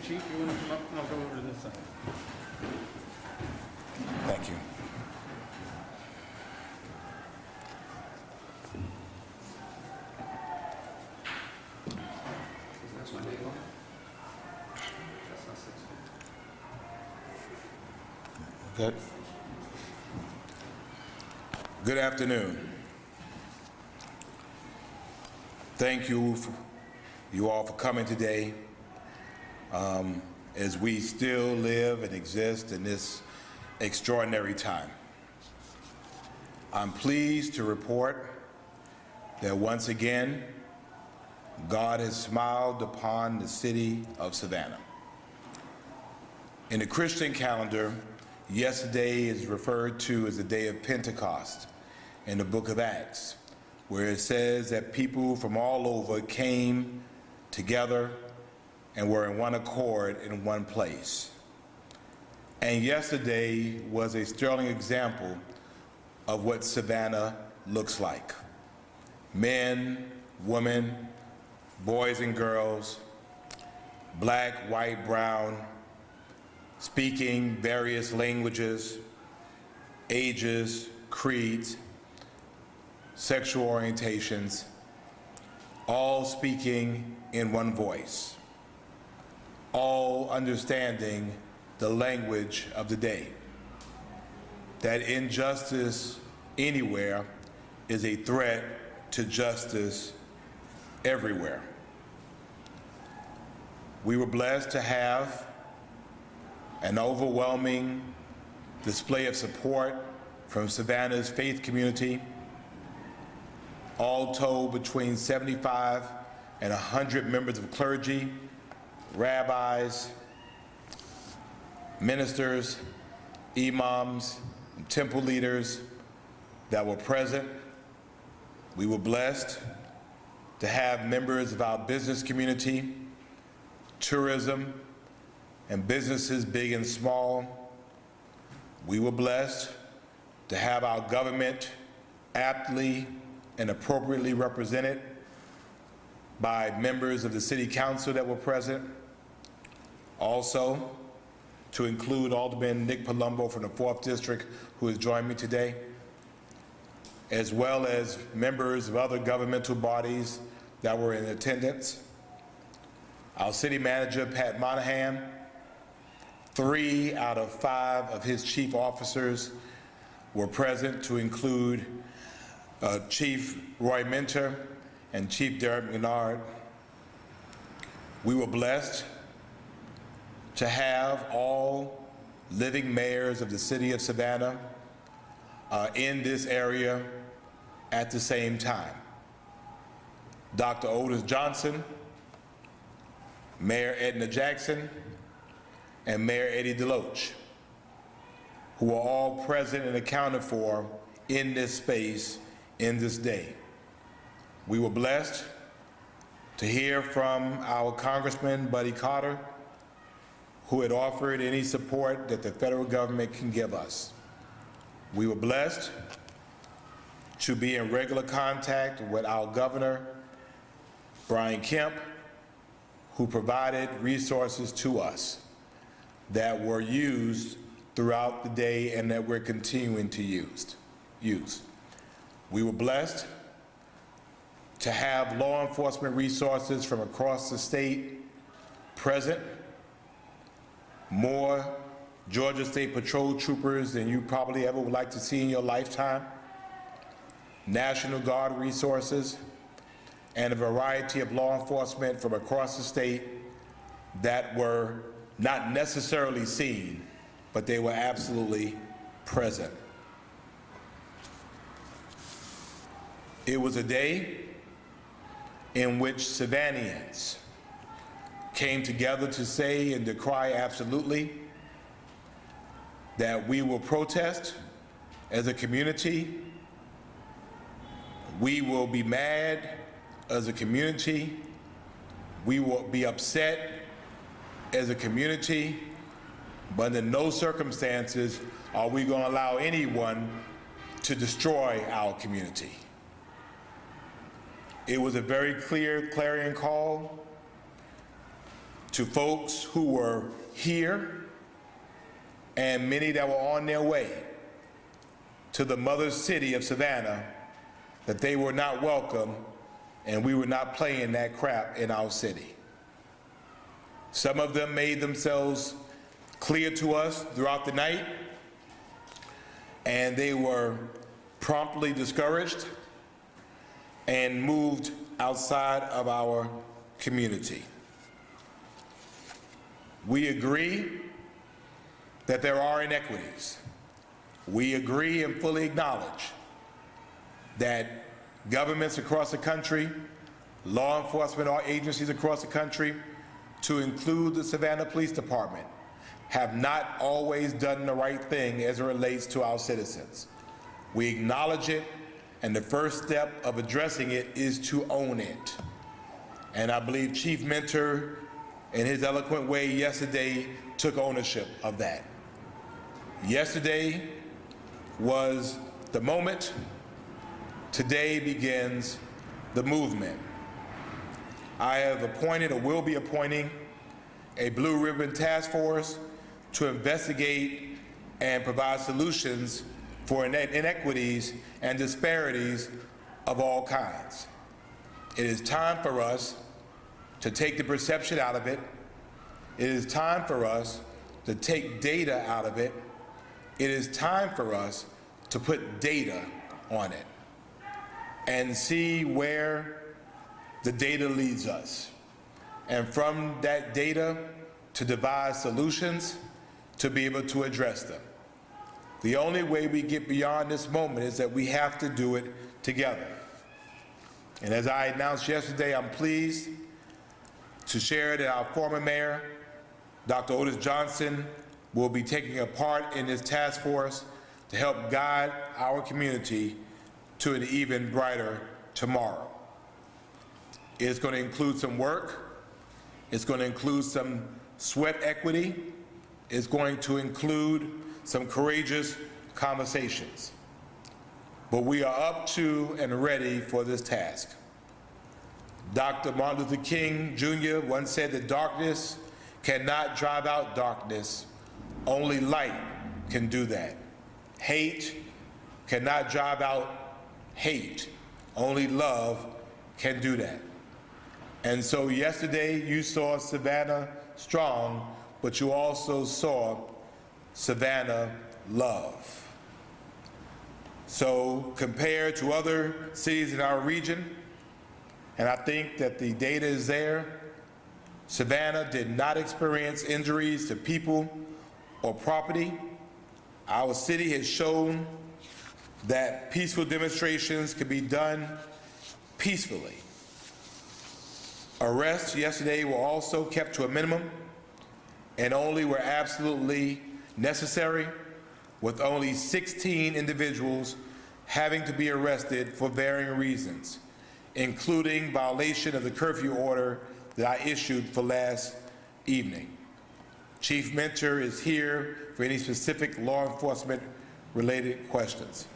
Chief, you want to come up? I'll go over to this side. Thank you. That's my name on it. That's not 6 feet. Good. Good afternoon. Thank you, you all, for coming today. As we still live and exist in this extraordinary time. I'm pleased to report that once again, God has smiled upon the city of Savannah. In the Christian calendar, yesterday is referred to as the day of Pentecost in the book of Acts, where it says that people from all over came together and were in one accord in one place. And yesterday was a sterling example of what Savannah looks like. Men, women, boys and girls, black, white, brown, speaking various languages, ages, creeds, sexual orientations, all speaking in one voice, all understanding the language of the day, that injustice anywhere is a threat to justice everywhere. We were blessed to have an overwhelming display of support from Savannah's faith community, all told between 75 and 100 members of clergy, rabbis, ministers, imams, and temple leaders that were present. We were blessed to have members of our business community, tourism, and businesses big and small. We were blessed to have our government aptly and appropriately represented by members of the City Council that were present. Also, to include Alderman Nick Palumbo from the 4th District, who has joined me today, as well as members of other governmental bodies that were in attendance. Our City Manager, Pat Monahan, 3 out of 5 of his chief officers were present, to include Chief Roy Minter and Chief Derek Menard. We were blessed to have all living mayors of the city of Savannah in this area at the same time. Dr. Otis Johnson, Mayor Edna Jackson, and Mayor Eddie Deloach, who are all present and accounted for in this space in this day. We were blessed to hear from our Congressman Buddy Carter, who had offered any support that the federal government can give us. We were blessed to be in regular contact with our governor, Brian Kemp, who provided resources to us that were used throughout the day and that we're continuing to use. We were blessed to have law enforcement resources from across the state present, more Georgia State Patrol troopers than you probably ever would like to see in your lifetime, National Guard resources, and a variety of law enforcement from across the state that were not necessarily seen, but they were absolutely present. It was a day in which Savannians came together to say and decry absolutely that we will protest as a community, we will be mad as a community, we will be upset as a community, but in no circumstances are we going to allow anyone to destroy our community. It was a very clear clarion call to folks who were here and many that were on their way to the mother city of Savannah, that they were not welcome and we were not playing that crap in our city. Some of them made themselves clear to us throughout the night, and they were promptly discouraged and moved outside of our community. We agree that there are inequities. We agree and fully acknowledge that governments across the country, law enforcement agencies across the country, to include the Savannah Police Department, have not always done the right thing as it relates to our citizens. We acknowledge it, and the first step of addressing it is to own it. And I believe Chief Mentor, in his eloquent way yesterday, took ownership of that. Yesterday was the moment. Today begins the movement. I have appointed, or will be appointing, a blue ribbon task force to investigate and provide solutions for inequities and disparities of all kinds. It is time for us to take the perception out of it. It is time for us to take data out of it. It is time for us to put data on it and see where the data leads us. And from that data, to devise solutions to be able to address them. The only way we get beyond this moment is that we have to do it together. And as I announced yesterday, I'm pleased to share that our former mayor, Dr. Otis Johnson, will be taking a part in this task force to help guide our community to an even brighter tomorrow. It's going to include some work. It's going to include some sweat equity. It's going to include some courageous conversations. But we are up to and ready for this task. Dr. Martin Luther King Jr. once said that darkness cannot drive out darkness. Only light can do that. Hate cannot drive out hate. Only love can do that. And so yesterday you saw Savannah strong, but you also saw Savannah love. So compared to other cities in our region, and I think that the data is there, Savannah did not experience injuries to people or property. Our city has shown that peaceful demonstrations can be done peacefully. Arrests yesterday were also kept to a minimum and only were absolutely necessary, with only 16 individuals having to be arrested for varying reasons, including violation of the curfew order that I issued for last evening. Chief Mentor is here for any specific law enforcement related questions.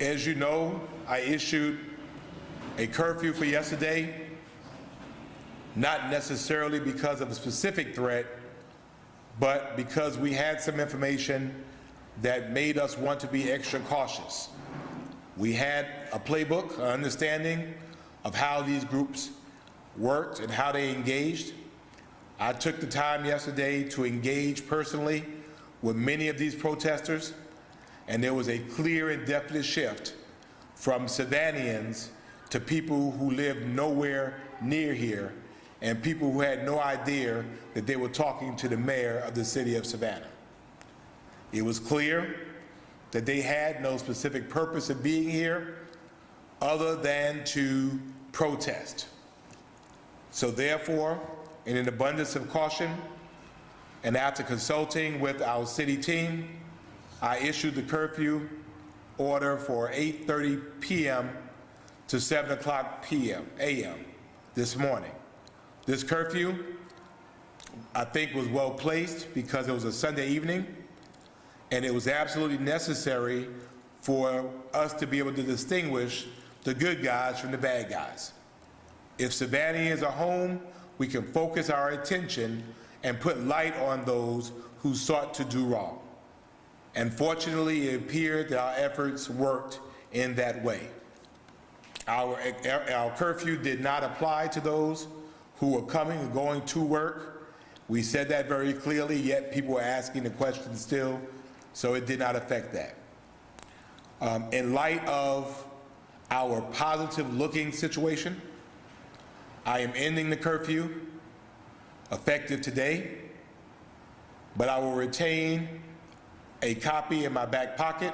As you know, I issued a curfew for yesterday, not necessarily because of a specific threat, but because we had some information that made us want to be extra cautious. We had a playbook, an understanding of how these groups worked and how they engaged. I took the time yesterday to engage personally with many of these protesters, and there was a clear and definite shift from Savannians to people who lived nowhere near here and people who had no idea that they were talking to the mayor of the city of Savannah. It was clear that they had no specific purpose of being here other than to protest. So therefore, in an abundance of caution, and after consulting with our city team, I issued the curfew order for 8:30 p.m. to 7 o'clock a.m. this morning. This curfew, I think, was well placed because it was a Sunday evening, and it was absolutely necessary for us to be able to distinguish the good guys from the bad guys. If Savannah are home, we can focus our attention and put light on those who sought to do wrong. And fortunately, it appeared that our efforts worked in that way. Our curfew did not apply to those who were coming and going to work. We said that very clearly, yet people were asking the question still, so it did not affect that. In light of our positive-looking situation, I am ending the curfew, effective today, but I will retain a copy in my back pocket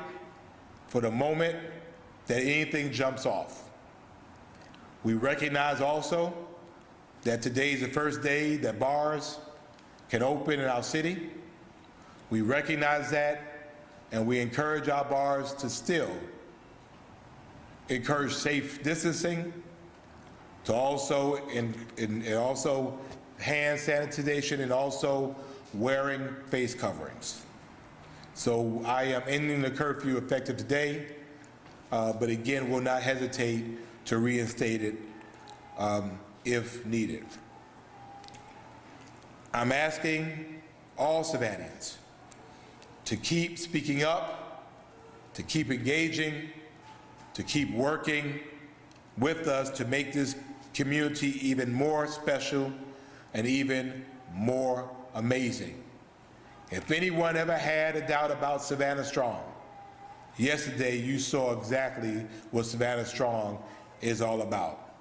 for the moment that anything jumps off. We recognize also that today is the first day that bars can open in our city. We recognize that, and we encourage our bars to still encourage safe distancing, to also also hand sanitization, and also wearing face coverings. So I am ending the curfew effective today, but again, will not hesitate to reinstate it if needed. I'm asking all Savannahans to keep speaking up, to keep engaging, to keep working with us to make this community even more special and even more amazing. If anyone ever had a doubt about Savannah Strong, yesterday you saw exactly what Savannah Strong is all about.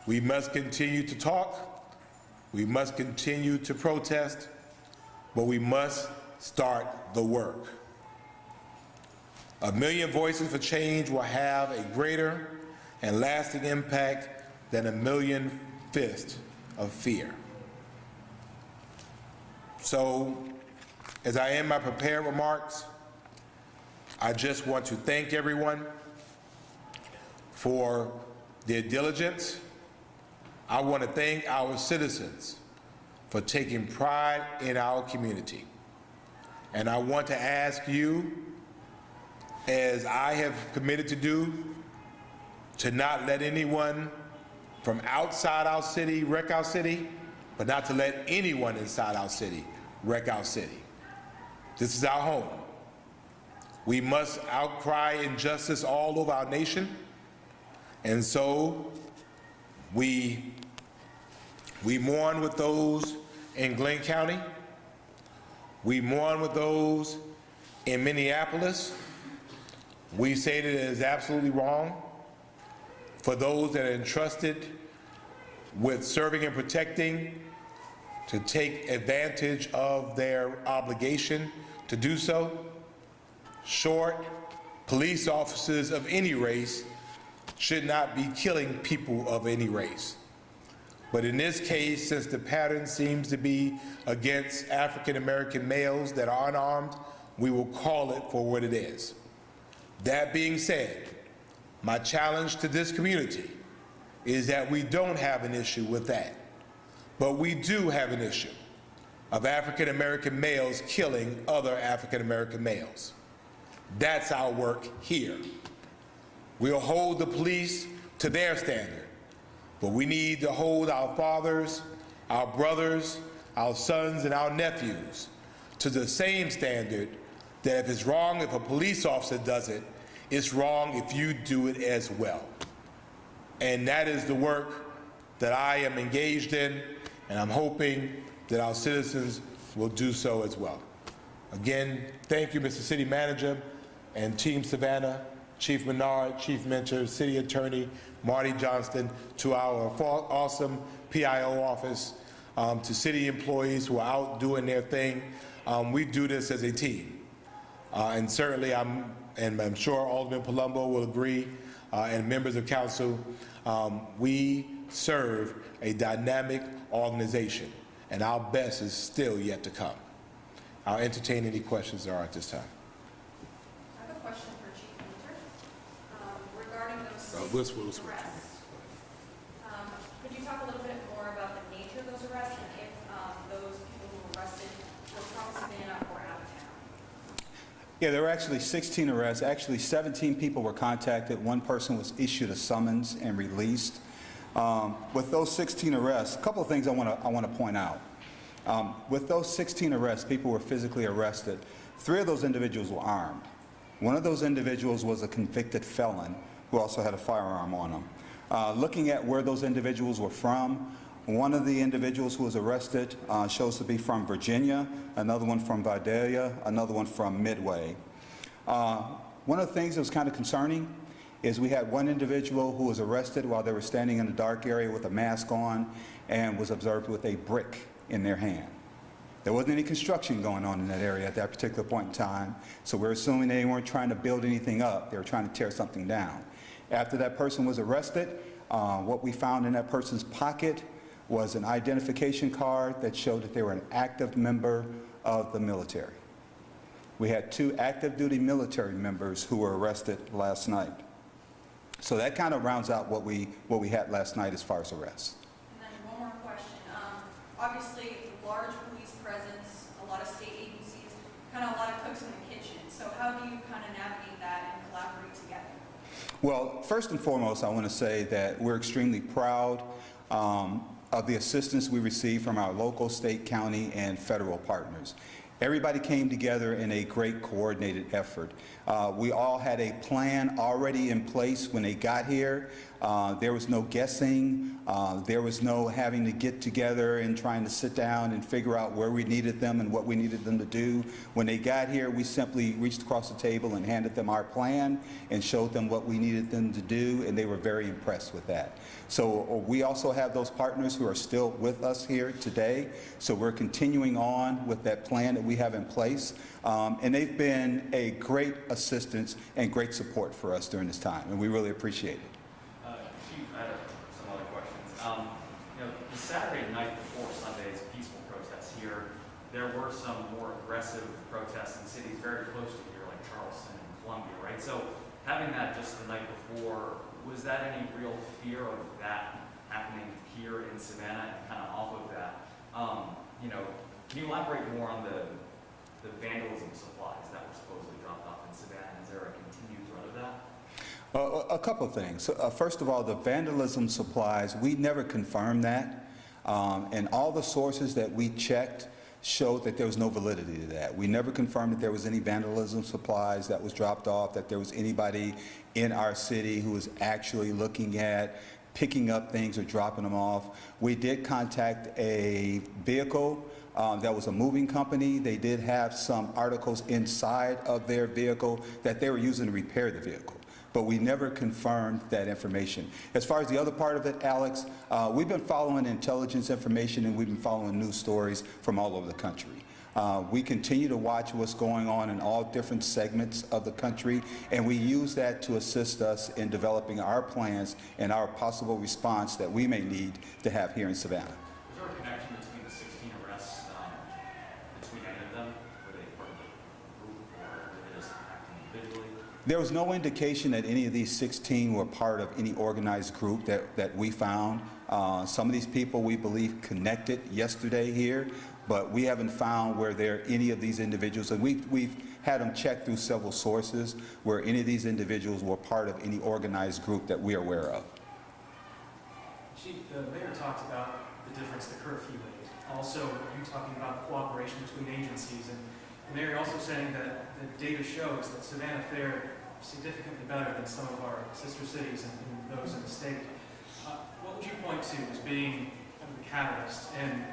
We must continue to talk, we must continue to protest, but we must start the work. A million voices for change will have a greater and lasting impact than a million fists of fear. So, as I end my prepared remarks, I just want to thank everyone for their diligence. I want to thank our citizens for taking pride in our community. And I want to ask you, as I have committed to do, to not let anyone from outside our city wreck our city, but not to let anyone inside our city wreck our city. This is our home. We must outcry injustice all over our nation, and so we mourn with those in Glenn County. We mourn with those in Minneapolis. We say that it is absolutely wrong for those that are entrusted with serving and protecting to take advantage of their obligation to do so. Short, police officers of any race should not be killing people of any race. But in this case, since the pattern seems to be against African American males that are unarmed, we will call it for what it is. That being said, my challenge to this community is that we don't have an issue with that, but we do have an issue of African American males killing other African American males. That's our work here. We'll hold the police to their standard, but we need to hold our fathers, our brothers, our sons, and our nephews to the same standard that if it's wrong if a police officer does it, it's wrong if you do it as well. And that is the work that I am engaged in, and I'm hoping that our citizens will do so as well. Again, thank you, Mr. City Manager and Team Savannah, Chief Menard, Chief Mentor, City Attorney Marty Johnston, to our awesome PIO office, to city employees who are out doing their thing. We do this as a team. And certainly I'm sure Alderman Palumbo will agree, and members of council, we serve a dynamic organization, and our best is still yet to come. I'll entertain any questions there are at this time. I have a question for Chief Mentor regarding those arrests. Could you talk a little bit more about the nature of those arrests and if those people who were arrested were from Savannah or out of town? Yeah, there were actually 16 arrests. Actually, 17 people were contacted. One person was issued a summons and released. With those 16 arrests, a couple of things I want to point out. With those 16 arrests, people were physically arrested. 3 of those individuals were armed. One of those individuals was a convicted felon who also had a firearm on him. Looking at where those individuals were from, one of the individuals who was arrested shows to be from Virginia, another one from Vidalia, another one from Midway. One of the things that was kind of concerning is we had one individual who was arrested while they were standing in a dark area with a mask on and was observed with a brick in their hand. There wasn't any construction going on in that area at that particular point in time, so we're assuming they weren't trying to build anything up. They were trying to tear something down. After that person was arrested, what we found in that person's pocket was an identification card that showed that they were an active member of the military. We had 2 active duty military members who were arrested last night. So that kind of rounds out what we had last night as far as arrests. And then one more question. Obviously, large police presence, a lot of state agencies, kind of a lot of cooks in the kitchen. So how do you kind of navigate that and collaborate together? Well, first and foremost, I want to say that we're extremely proud of the assistance we receive from our local, state, county, and federal partners. Everybody came together in a great coordinated effort. We all had a plan already in place when they got here. There was no guessing. There was no having to get together and trying to sit down and figure out where we needed them and what we needed them to do. When they got here, we simply reached across the table and handed them our plan and showed them what we needed them to do, and they were very impressed with that. So we also have those partners who are still with us here today. So we're continuing on with that plan that we have in place. And they've been a great assistance and great support for us during this time, and we really appreciate it. Chief, I have some other questions. The Saturday night before Sunday's peaceful protests here, there were some more aggressive protests in cities very close to here, like Charleston and Columbia, right? So having that just the night before, was that any real fear of that happening here in Savannah? And kind of off of that, can you elaborate more on the vandalism supplies that were supposedly dropped off in Savannah? Is there a continued threat of that? A couple of things. First of all, the vandalism supplies, we never confirmed that. And all the sources that we checked showed that there was no validity to that. We never confirmed that there was any vandalism supplies that was dropped off, that there was anybody in our city who was actually looking at picking up things or dropping them off. We did contact a vehicle that was a moving company. They did have some articles inside of their vehicle that they were using to repair the vehicle, but we never confirmed that information. As far as the other part of it, Alex, we've been following intelligence information and we've been following news stories from all over the country. We continue to watch what's going on in all different segments of the country, and we use that to assist us in developing our plans and our possible response that we may need to have here in Savannah. Was there a connection between the 16 arrests, between any of them? Were they part of the group, or were they just acting individually? There was no indication that any of these 16 were part of any organized group that we found. Some of these people we believe connected yesterday here, but we haven't found where there are any of these individuals, and we've had them checked through several sources where any of these individuals were part of any organized group that we are aware of. Chief, the mayor talked about the difference the curfew made. Also, you talking about cooperation between agencies, and the mayor also saying that the data shows that Savannah fared significantly better than some of our sister cities and those in the state. What would you point to as being kind of the catalyst in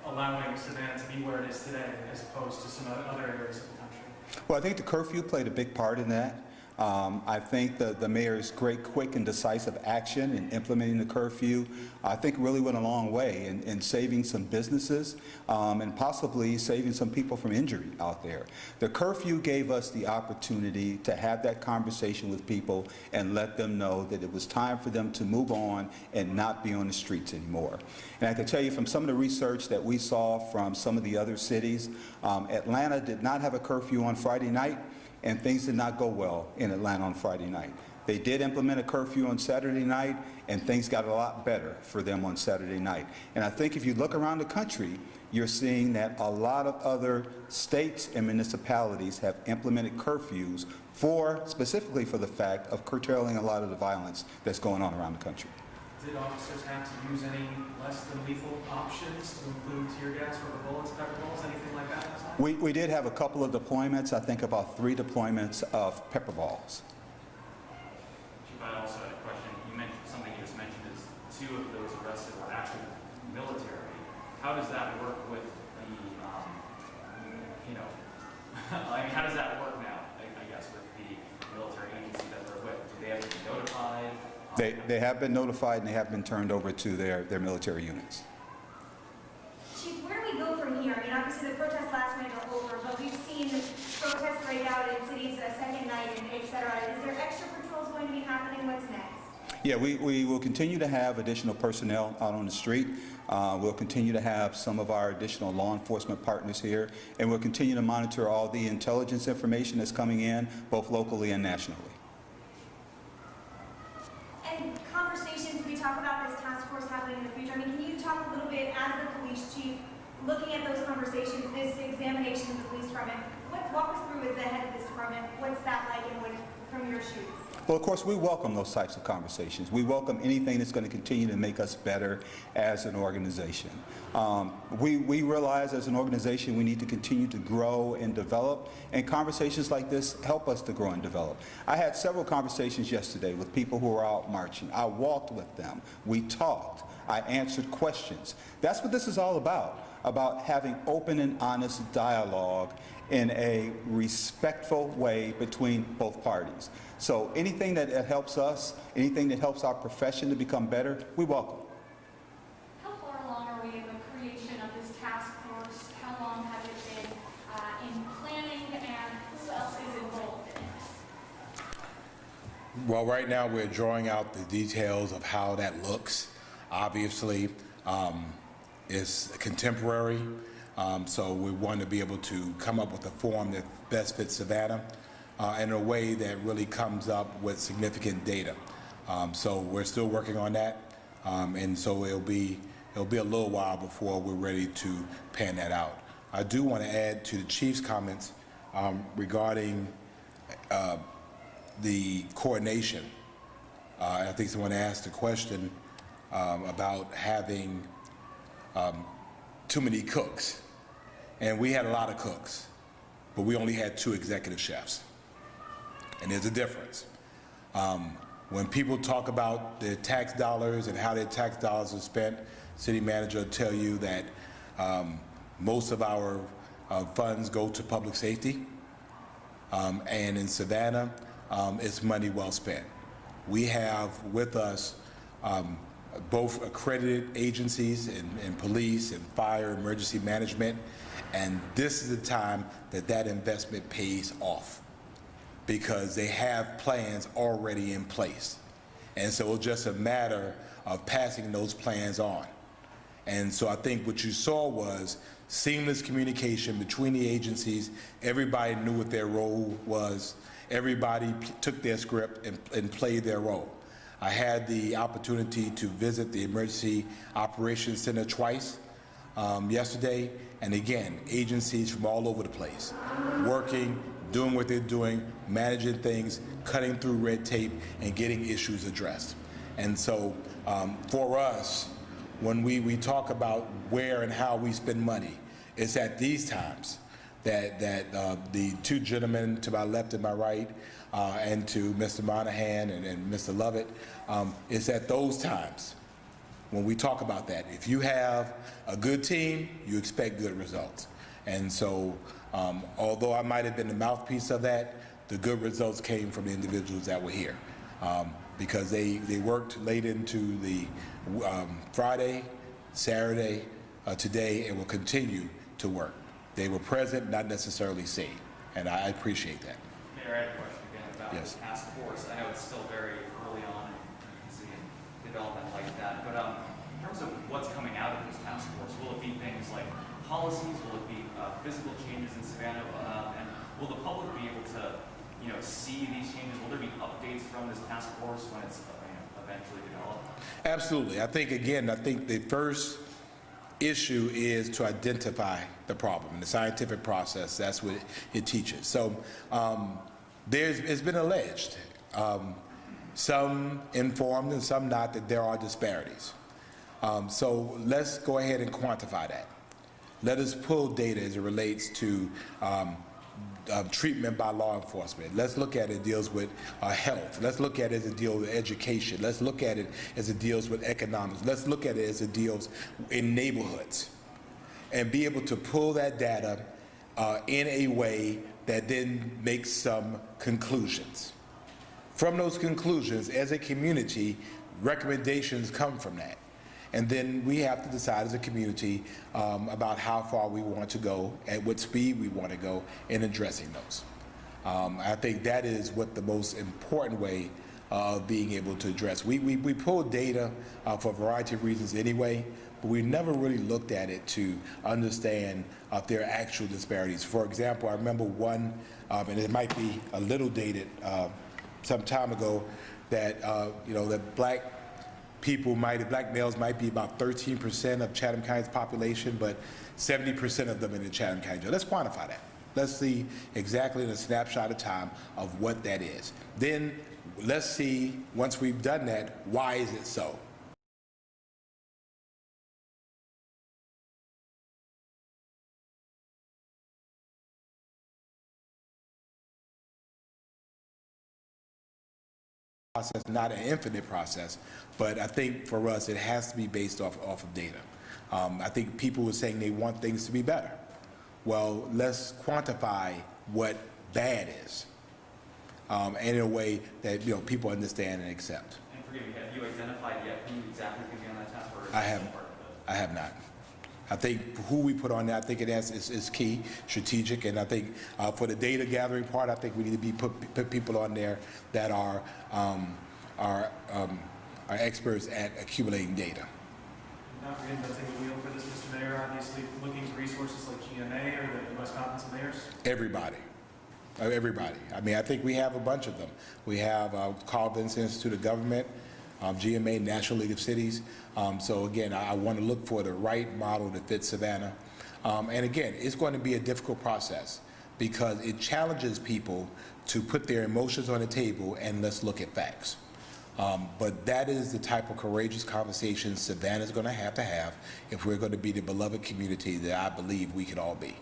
allowing Savannah to be where it is today as opposed to some other areas of the country? Well, I think the curfew played a big part in that. I think the mayor's great, quick, and decisive action in implementing the curfew, I think really went a long way in saving some businesses and possibly saving some people from injury out there. The curfew gave us the opportunity to have that conversation with people and let them know that it was time for them to move on and not be on the streets anymore. And I can tell you from some of the research that we saw from some of the other cities, Atlanta did not have a curfew on Friday night, and things did not go well in Atlanta on Friday night. They did implement a curfew on Saturday night, and things got a lot better for them on Saturday night. And I think if you look around the country, you're seeing that a lot of other states and municipalities have implemented curfews specifically for the fact of curtailing a lot of the violence that's going on around the country. did officers have to use any less than lethal options to include tear gas, rubber bullets, pepper balls, anything like that last night? We did have a couple of deployments, I think about 3 deployments of pepper balls. Chief, I also had a question. You mentioned, something you just mentioned is 2 of those arrested were active military. How does that work with the, I mean, how does that work now, I guess, with the military agency that they're with? Do they have to be notified? They have been notified and they have been turned over to their military units. Chief, where do we go from here? I mean, obviously the protests last night are over, but we've seen protests break out in cities a second night, and et cetera. Is there extra patrols going to be happening? What's next? Yeah, we will continue to have additional personnel out on the street. We'll continue to have some of our additional law enforcement partners here, and we'll continue to monitor all the intelligence information that's coming in, both locally and nationally. And conversations, we talk about this task force happening in the future. I mean, can you talk a little bit, as the police chief, looking at those conversations, this examination of the police department, walk us through as the head of this department, what's that like and what, from your shoes? Well, of course, we welcome those types of conversations. We welcome anything that's going to continue to make us better as an organization. We realize as an organization we need to continue to grow and develop, and conversations like this help us to grow and develop. I had several conversations yesterday with people who were out marching. I walked with them. We talked. I answered questions. That's what this is all about having open and honest dialogue in a respectful way between both parties. So anything that helps us, anything that helps our profession to become better, we welcome. How far along are we in the creation of this task force? How long has it been in planning, and who else is involved in it? Well, right now we're drawing out the details of how that looks. Obviously, it's contemporary, so we want to be able to come up with a form that best fits Savannah in a way that really comes up with significant data. So we're still working on that, and so it'll be a little while before we're ready to pan that out. I do want to add to the chief's comments regarding the coordination. I think someone asked a question about having too many cooks, and we had a lot of cooks, but we only had 2 executive chefs, and there's a difference. When people talk about their tax dollars and how their tax dollars are spent, city manager will tell you that most of our funds go to public safety, and in Savannah, it's money well spent. We have with us both accredited agencies in police and fire, emergency management, and this is the time that investment pays off because they have plans already in place. And so it's just a matter of passing those plans on. And so I think what you saw was seamless communication between the agencies. Everybody knew what their role was. Everybody took their script and played their role. I had the opportunity to visit the Emergency Operations Center twice yesterday, and again, agencies from all over the place, working, doing what they're doing, managing things, cutting through red tape, and getting issues addressed. And so for us, when we talk about where and how we spend money, it's at these times that the 2 gentlemen to my left and my right, and to Mr. Monahan and Mr. Lovett, it's at those times when we talk about that. If you have a good team, you expect good results. And so although I might have been the mouthpiece of that, the good results came from the individuals that were here because they worked late into the Friday, Saturday, today, and will continue to work. They were present, not necessarily seen, and I appreciate that. Mayor, I had a question again about Yes. the task force. I know it's still very early on in seeing development like that, but in terms of what's coming out of this task force, will it be things like policies? Will it be physical changes in Savannah? And will the public be able to, see these changes? Will there be updates from this task force when it's eventually developed? Absolutely. I think the first issue is to identify the problem. In the scientific process, that's what it teaches. So it's been alleged some informed and some not, that there are disparities. So let's go ahead and quantify that. Let us pull data as it relates to treatment by law enforcement. Let's look at it deals with health. Let's look at it as it deals with education. Let's look at it as it deals with economics. Let's look at it as it deals in neighborhoods, and be able to pull that data in a way that then makes some conclusions. From those conclusions, as a community, recommendations come from that. And then we have to decide as a community about how far we want to go, at what speed we want to go in addressing those. I think that is what the most important way of being able to address. We pull data for a variety of reasons anyway, but we never really looked at it to understand if there are actual disparities. For example, I remember one, and it might be a little dated, some time ago, that that black males might be about 13% of Chatham County's population, but 70% of them in the Chatham County jail. Let's quantify that. Let's see exactly in a snapshot of time of what that is. Then let's see, once we've done that, why is it so? Process, not an infinite process, but I think for us it has to be based off of data. I think people were saying they want things to be better. Well, let's quantify what bad is, and in a way that people understand and accept. And forgive me, have you identified yet who exactly can be on that task force? I have not. I think who we put on there, I think it is key, strategic, and I think for the data gathering part, I think we need to be put people on there that are experts at accumulating data. Not reinventing the wheel for this, Mr. Mayor. Obviously, looking to resources like GMA or the U.S. Conference of Mayors. Everybody. Everybody. I mean, I think we have a bunch of them. We have Carl Vinson Institute of Government, GMA, National League of Cities. So again, I want to look for the right model that fits Savannah. And again, it's going to be a difficult process because it challenges people to put their emotions on the table and let's look at facts. But that is the type of courageous conversation Savannah is going to have if we're going to be the beloved community that I believe we can all be.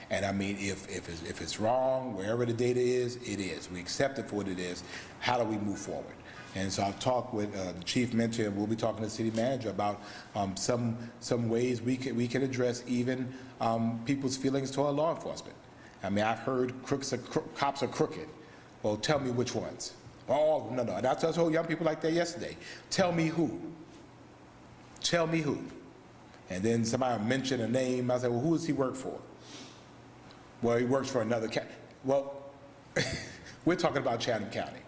And I mean, if it's wrong, wherever the data is, it is. We accept it for what it is. How do we move forward? And so I've talked with the chief mentor, and we'll be talking to the city manager about some ways we can address even people's feelings toward law enforcement. I mean, I've heard cops are crooked. Well, tell me which ones. Oh, no. And I told young people like that yesterday. Tell me who. Tell me who. And then somebody mentioned a name. I said, well, who does he work for? Well, he works for another county. Well, we're talking about Chatham County.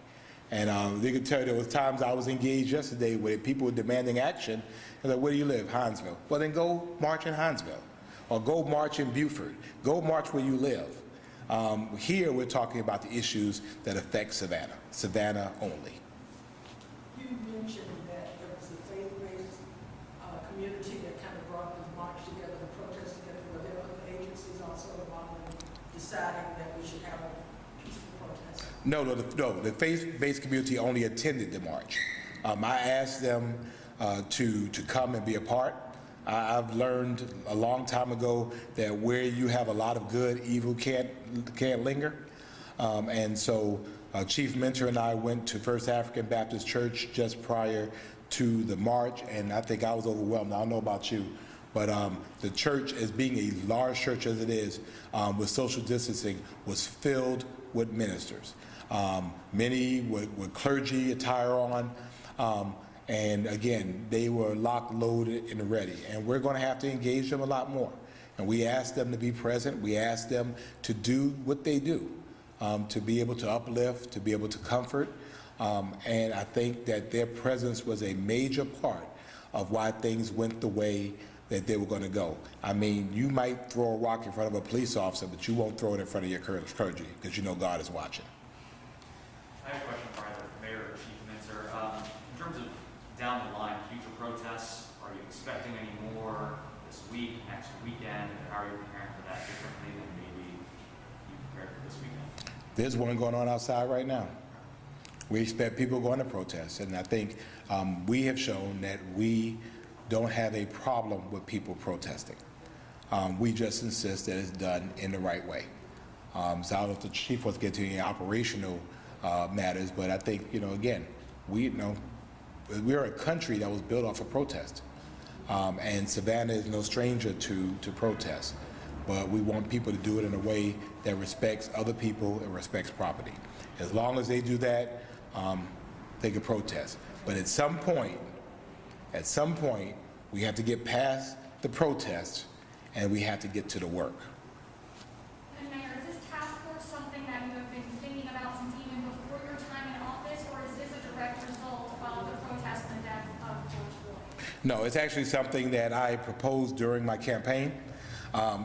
And they could tell you there was times I was engaged yesterday where people were demanding action. And like, where do you live? Hinesville. Well, then go march in Hinesville. Or go march in Beaufort. Go march where you live. Here we're talking about the issues that affect Savannah. Savannah only. You mentioned that there was a faith-based community that kind of brought the march together, the protest together. Were there other agencies also involved in deciding that we should have a peaceful protest? No, the faith-based community only attended the march. I asked them to come and be a part. I've learned a long time ago that where you have a lot of good, evil can't linger. And so Chief Mentor and I went to First African Baptist Church just prior to the march, and I think I was overwhelmed. I don't know about you, but the church, as being a large church as it is, with social distancing, was filled with ministers. Many with clergy attire on. And again, they were locked, loaded, and ready. And we're going to have to engage them a lot more. And we asked them to be present. We asked them to do what they do, to be able to uplift, to be able to comfort. And I think that their presence was a major part of why things went the way that they were going to go. I mean, you might throw a rock in front of a police officer, but you won't throw it in front of your clergy because you know God is watching. I have a question for either Mayor or Chief Mincer. In terms of down the line, future protests, are you expecting any more this week, next weekend? How are you preparing for that differently than maybe you prepared for this weekend? There's one going on outside right now. We expect people going to protest, and I think we have shown that we don't have a problem with people protesting. We just insist that it's done in the right way. So I don't know if the chief wants to get to any operational matters, but I think, again, we're a country that was built off of protest. And Savannah is no stranger to protest, but we want people to do it in a way that respects other people and respects property. As long as they do that, they can protest. But at some point, we have to get past the protest and we have to get to the work. And Mayor, is this task force something that you have been thinking about since even before your time in office, or is this a direct result of the protest and the death of George Floyd? No, it's actually something that I proposed during my campaign.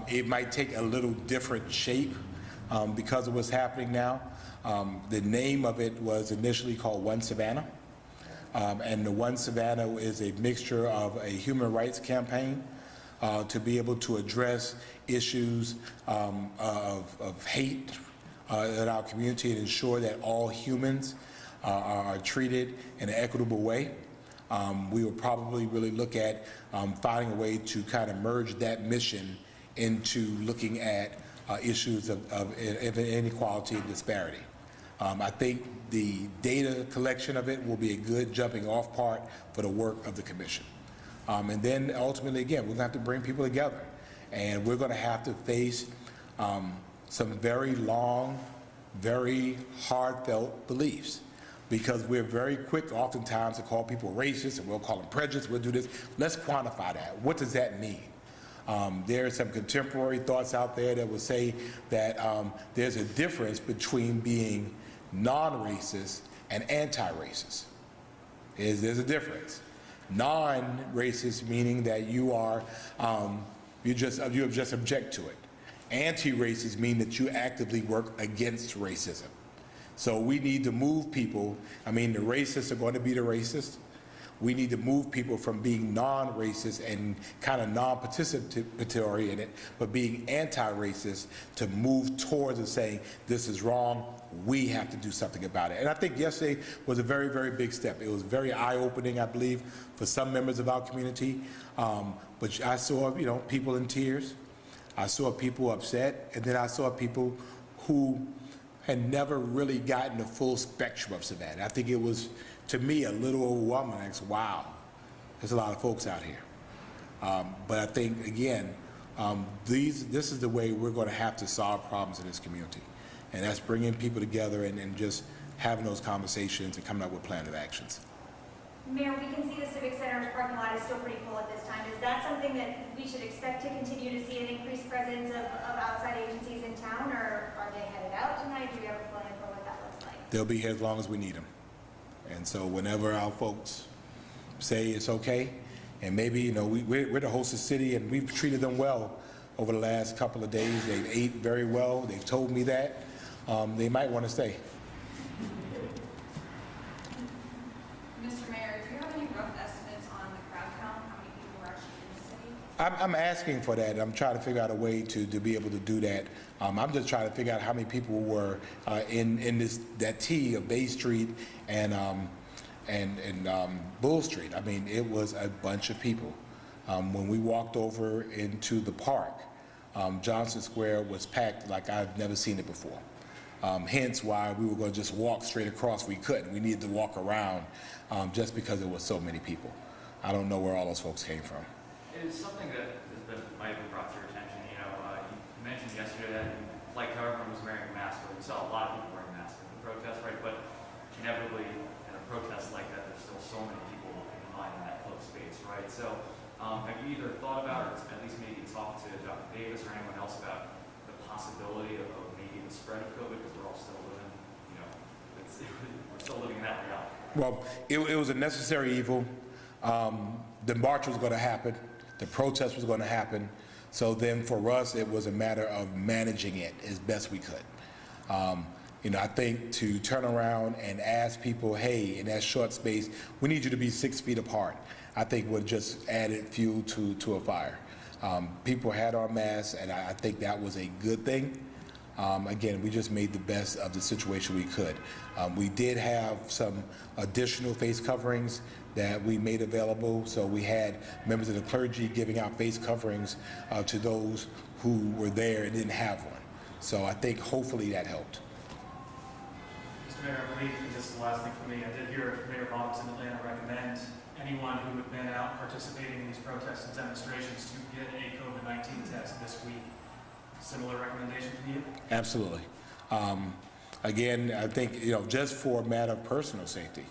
It might take a little different shape because of what's happening now. The name of it was initially called One Savannah. And the One Savannah is a mixture of a human rights campaign to be able to address issues of hate in our community and ensure that all humans are treated in an equitable way. We will probably really look at finding a way to kind of merge that mission into looking at issues of inequality and disparity. I think the data collection of it will be a good jumping off part for the work of the commission. And then ultimately, again, we're going to have to bring people together. And we're going to have to face some very long, very heartfelt beliefs. Because we're very quick oftentimes to call people racist, and we'll call them prejudiced, we'll do this. Let's quantify that. What does that mean? There are some contemporary thoughts out there that would say that there's a difference between being non-racist and anti-racist. There's a difference. Non-racist meaning that you just object to it. Anti-racist mean that you actively work against racism. So we need to move people. I mean, the racists are going to be the racists. We need to move people from being non-racist and kind of non-participatory in it, but being anti-racist to move towards and saying, this is wrong, we have to do something about it. And I think yesterday was a very, very big step. It was very eye-opening, I believe, for some members of our community. But I saw, people in tears. I saw people upset, and then I saw people who had never really gotten the full spectrum of Savannah. I think it was, to me, a little overwhelming. I said, wow, there's a lot of folks out here. But I think, again, this is the way we're going to have to solve problems in this community. And that's bringing people together and just having those conversations and coming up with plans of actions. Mayor, we can see the Civic Center's parking lot is still pretty full at this time. Is that something that we should expect to continue to see an increased presence of outside agencies in town, or are they headed out tonight? Do we have a plan for what that looks like? They'll be here as long as we need them. And so whenever our folks say it's okay, and maybe, we're the hostess city and we've treated them well over the last couple of days. They've ate very well. They've told me that. They might want to stay. Mr. Mayor, do you have any rough estimates on the crowd count, how many people are actually in the city? I'm asking for that. I'm trying to figure out a way to be able to do that. I'm just trying to figure out how many people were in that T of Bay Street and Bull Street. I mean, it was a bunch of people. When we walked over into the park, Johnson Square was packed like I've never seen it before. Hence why we were going to just walk straight across. We couldn't. We needed to walk around just because there was so many people. I don't know where all those folks came from. It's something that might have been brought to your attention. You mentioned yesterday that like how everyone was wearing masks, but we saw a lot of people wearing masks in the protest, right? But inevitably, in a protest like that, there's still so many people confined in that closed space, right? So have you either thought about, or at least maybe talked to Dr. Davis or anyone else about the possibility of maybe the spread of COVID, because we're all still living, we're still living in that reality? Well, it was a necessary evil. The march was going to happen. The protest was going to happen. So then for us, it was a matter of managing it as best we could. I think to turn around and ask people, hey, in that short space, we need you to be 6 feet apart, I think would just added fuel to a fire. People had on masks, and I think that was a good thing. Again, we just made the best of the situation we could. We did have some additional face coverings that we made available, so we had members of the clergy giving out face coverings to those who were there and didn't have one. So I think hopefully that helped. Mr. Mayor, I believe, and this is the last thing for me, I did hear Mayor Boggs in Atlanta recommend anyone who had been out participating in these protests and demonstrations to get a COVID-19 test this week. Similar recommendation from you? Absolutely. Again, I think, just for a matter of personal safety,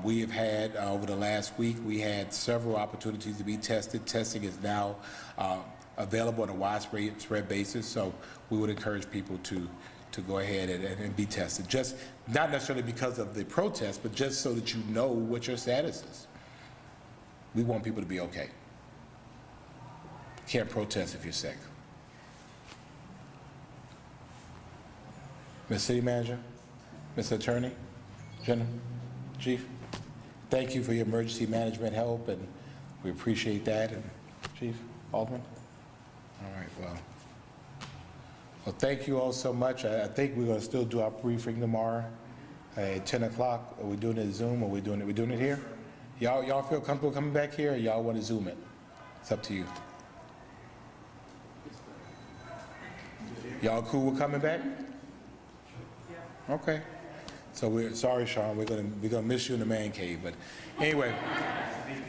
we have had, over the last week, we had several opportunities to be tested. Testing is now available on a widespread basis, so we would encourage people to go ahead and be tested. Just not necessarily because of the protest, but just so that you know what your status is. We want people to be okay. Can't protest if you're sick. Ms. City Manager, Mr. Attorney, General, Chief, thank you for your emergency management help, and we appreciate that. And Chief, Alderman? All right, well, thank you all so much. I think we're going to still do our briefing tomorrow at 10 o'clock. Are we doing it Zoom, or we doing it here? Y'all feel comfortable coming back here, or y'all want to Zoom it? It's up to you. Y'all cool with coming back? Okay. So we're sorry, Sean. We're gonna miss you in the man cave. But anyway,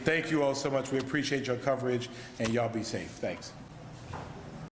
thank you all so much. We appreciate your coverage, and y'all be safe. Thanks.